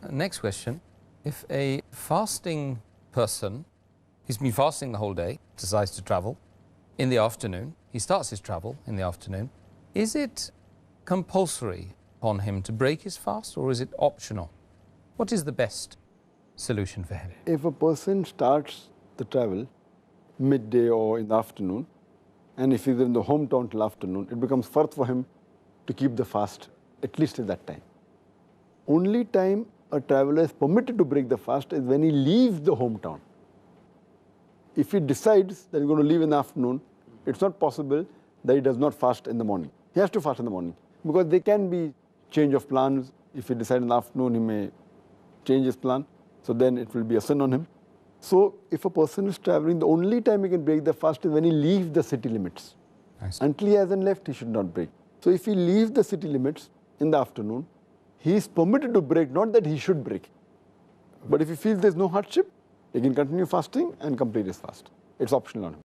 Next question. If a fasting person, he's been fasting the whole day, decides to travel in the afternoon, he starts his travel in the afternoon, is it compulsory on him to break his fast, or is it optional? What is the best solution for him? If a person starts the travel midday or in the afternoon, and if he's in the hometown till afternoon, it becomes fard for him to keep the fast at least at that time. Only time a traveler is permitted to break the fast is when he leaves the hometown. If he decides that he's going to leave in the afternoon, it's not possible that he does not fast in the morning. He has to fast in the morning because there can be change of plans. If he decides in the afternoon, he may change his plan. So then it will be a sin on him. So if a person is traveling, the only time he can break the fast is when he leaves the city limits. Until he hasn't left, he should not break. So if he leaves the city limits in the afternoon, he is permitted to break, not that he should break. But if he feels there's no hardship, he can continue fasting and complete his fast. It's optional on him.